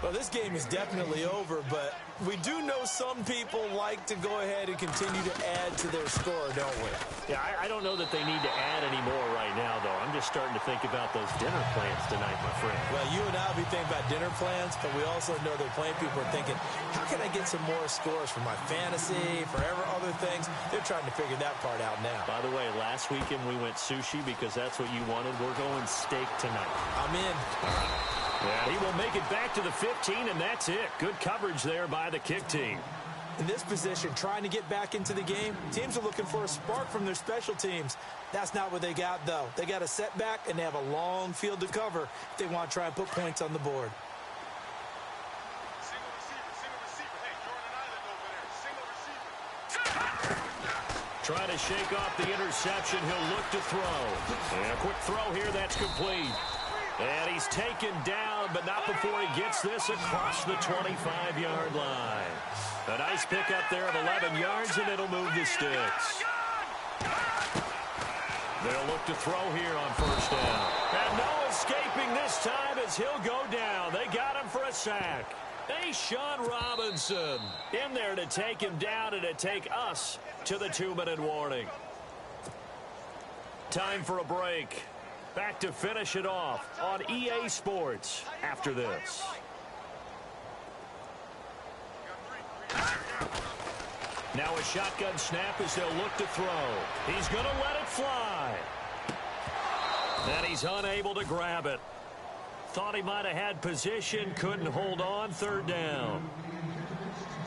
[SPEAKER 2] Well, this game is definitely over, but we do know some people like to go ahead and continue to add to their score, don't we?
[SPEAKER 1] Yeah, I don't know that they need to add any more right now, though. I'm just starting to think about those dinner plans tonight, my friend.
[SPEAKER 2] Well, you and I will be thinking about dinner plans, but we also know that plenty of people are thinking, how can I get some more scores for my fantasy, for other things? They're trying to figure that part out now.
[SPEAKER 1] By the way, last weekend we went sushi because that's what you wanted. We're going steak tonight.
[SPEAKER 2] I'm in.
[SPEAKER 1] Yeah, he will make it back to the 15, and that's it. Good coverage there by the kick team.
[SPEAKER 2] In this position, trying to get back into the game, teams are looking for a spark from their special teams. That's not what they got, though. They got a setback, and they have a long field to cover if they want to try and put points on the board.
[SPEAKER 5] Single receiver. Hey, Jordan Island over there. Single receiver.
[SPEAKER 1] Trying to shake off the interception. He'll look to throw. And a quick throw here. That's complete. And he's taken down, but not before he gets this across the 25-yard line. A nice pickup there of 11 yards, and it'll move the sticks. They'll look to throw here on first down. And no escaping this time as he'll go down. They got him for a sack. Sean Robinson in there to take him down and to take us to the 2-minute warning. Time for a break. Back to finish it off on EA Sports after this. Now a shotgun snap as they'll look to throw. He's going to let it fly. And he's unable to grab it. Thought he might have had position, couldn't hold on, third down.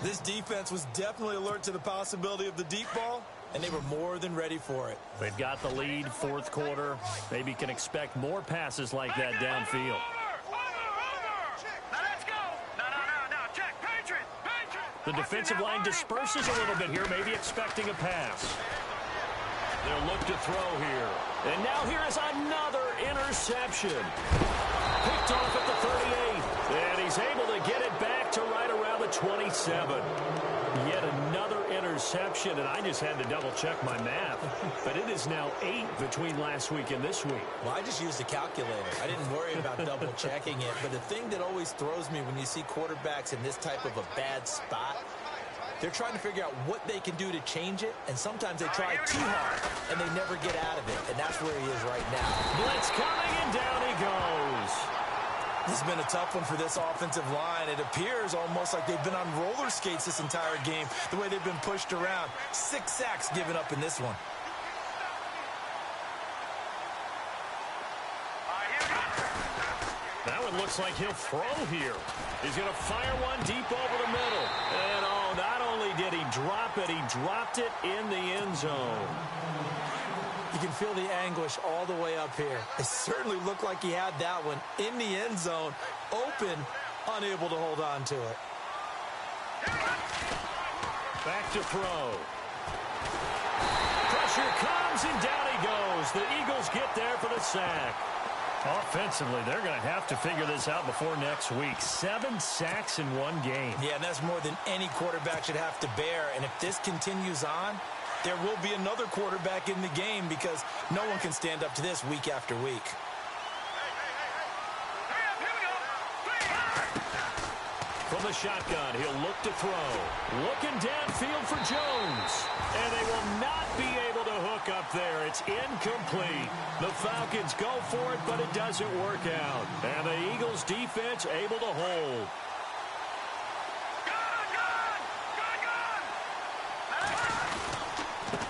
[SPEAKER 3] This defense was definitely alert to the possibility of the deep ball, and they were more than ready for it.
[SPEAKER 1] They've got the lead, fourth quarter. Maybe can expect more passes like that downfield. The defensive line disperses a little bit here, maybe expecting a pass. They'll look to throw here. And now here is another interception. Picked off at the 38. And he's able to get it back to right around the 27. Yet another interception, and I just had to double-check my math. But it is now 8 between last week and this week.
[SPEAKER 2] Well, I just used a calculator. I didn't worry about double-checking it. But the thing that always throws me when you see quarterbacks in this type of a bad spot, they're trying to figure out what they can do to change it, and sometimes they try too hard, and they never get out of it, and that's where he is right now.
[SPEAKER 1] Blitz coming, and down he goes.
[SPEAKER 3] This has been a tough one for this offensive line. It appears almost like they've been on roller skates this entire game, the way they've been pushed around. 6 sacks given up in this one.
[SPEAKER 1] Now it looks like he'll throw here. He's going to fire one deep over the middle. And, oh, not only did he drop it, he dropped it in the end zone.
[SPEAKER 2] You can feel the anguish all the way up here.
[SPEAKER 3] It certainly looked like he had that one in the end zone, open, unable to hold on to it.
[SPEAKER 1] Back to throw. Pressure comes, and down he goes. The Eagles get there for the sack. Offensively, they're going to have to figure this out before next week. 7 sacks in one game.
[SPEAKER 3] Yeah, and that's more than any quarterback should have to bear. And if this continues on, there will be another quarterback in the game because no one can stand up to this week after week.
[SPEAKER 1] From the shotgun, he'll look to throw. Looking downfield for Jones. And they will not be able to hook up there. It's incomplete. The Falcons go for it, but it doesn't work out. And the Eagles defense able to hold.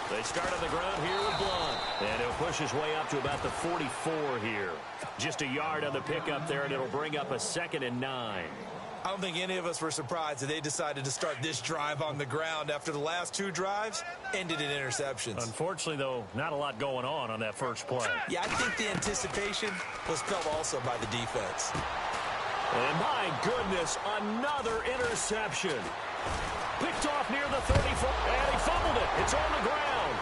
[SPEAKER 1] They start on the ground here with Blunt. And he'll push his way up to about the 44 here. Just a yard on the pickup there, and it'll bring up a 2nd and 9.
[SPEAKER 3] I don't think any of us were surprised that they decided to start this drive on the ground after the last 2 drives ended in interceptions.
[SPEAKER 1] Unfortunately, though, not a lot going on that first play.
[SPEAKER 3] Yeah, I think the anticipation was felt also by the defense.
[SPEAKER 1] And my goodness, another interception. Picked off near the 34, and he fumbled it. It's on the ground.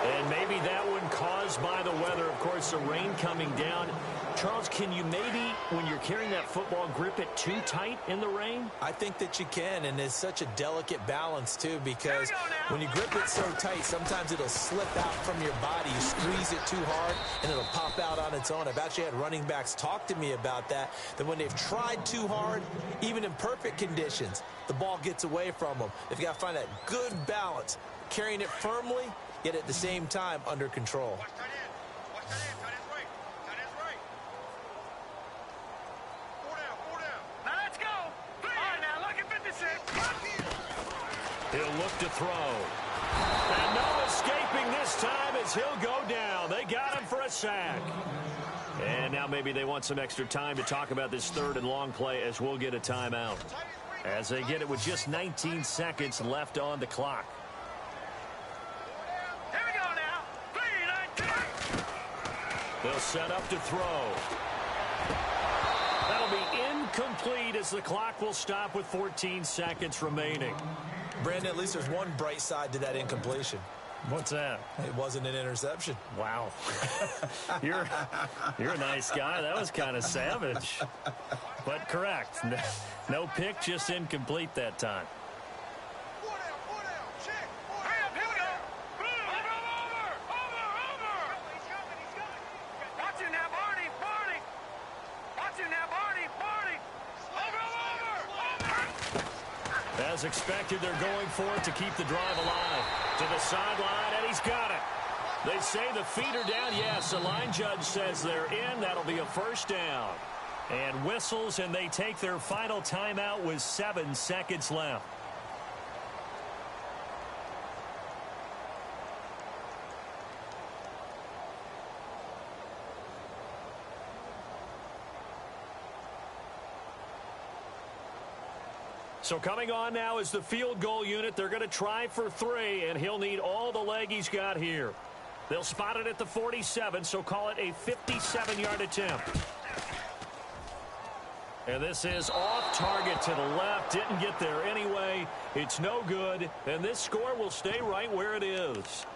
[SPEAKER 1] And maybe that one caused by the weather. Of course, the rain coming down. Charles, can you maybe, when you're carrying that football, grip it too tight in the rain?
[SPEAKER 2] I think that you can, and it's such a delicate balance, too, because when you grip it so tight, sometimes it'll slip out from your body. You squeeze it too hard, and it'll pop out on its own. I've actually had running backs talk to me about that when they've tried too hard, even in perfect conditions, the ball gets away from them. They've got to find that good balance, carrying it firmly, yet at the same time under control.
[SPEAKER 5] Watch tight end. Watch tight end. Tight end's right. Tight end's right. 4 down. 4 down.
[SPEAKER 4] Now let's go. All right, now look at 56.
[SPEAKER 1] He'll look to throw. And no escaping this time as he'll go down. They got him for a sack. And now maybe they want some extra time to talk about this 3rd and long play as we'll get a timeout. As they get it with just 19 seconds left on the clock.
[SPEAKER 4] Here we go now. 3-19.
[SPEAKER 1] They'll set up to throw. That'll be incomplete as the clock will stop with 14 seconds remaining.
[SPEAKER 3] Brandon, at least there's one bright side to that incompletion.
[SPEAKER 1] What's that?
[SPEAKER 2] It wasn't an interception.
[SPEAKER 1] Wow. You're a nice guy. That was kind of savage. But correct. No pick, just incomplete that time. As expected, they're going for it to keep the drive alive. To the sideline, and he's got it. They say the feet are down. Yes, the line judge says they're in. That'll be a first down. And whistles, and they take their final timeout with 7 seconds left. So coming on now is the field goal unit. They're going to try for 3, and he'll need all the leg he's got here. They'll spot it at the 47, so call it a 57-yard attempt. And this is off target to the left. Didn't get there anyway. It's no good, and this score will stay right where it is.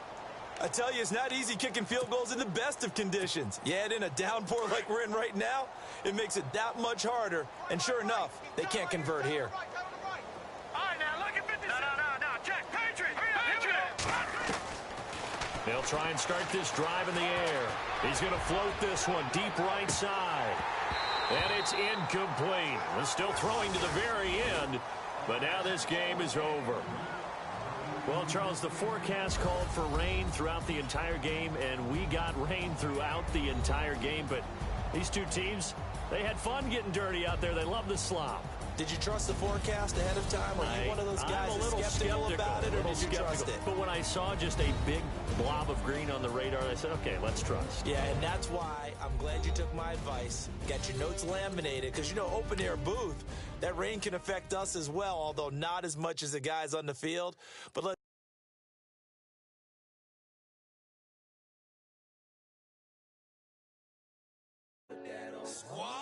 [SPEAKER 2] I tell you, it's not easy kicking field goals in the best of conditions. You add in a downpour like we're in right now, it makes it that much harder. And sure enough, they can't convert here.
[SPEAKER 1] They'll try and start this drive in the air. He's going to float this one deep right side. And it's incomplete. They're still throwing to the very end, but now this game is over. Well, Charles, the forecast called for rain throughout the entire game, and we got rain throughout the entire game. But these two teams, they had fun getting dirty out there. They love the slop.
[SPEAKER 2] Did you trust the forecast ahead of time? Are you one of those guys that's skeptical about it, or did you trust it?
[SPEAKER 1] But when I saw just a big blob of green on the radar, I said, okay, let's trust.
[SPEAKER 2] Yeah, and that's why I'm glad you took my advice. Get your notes laminated, because, you know, open-air booth, that rain can affect us as well, although not as much as the guys on the field. But let's
[SPEAKER 3] Squad.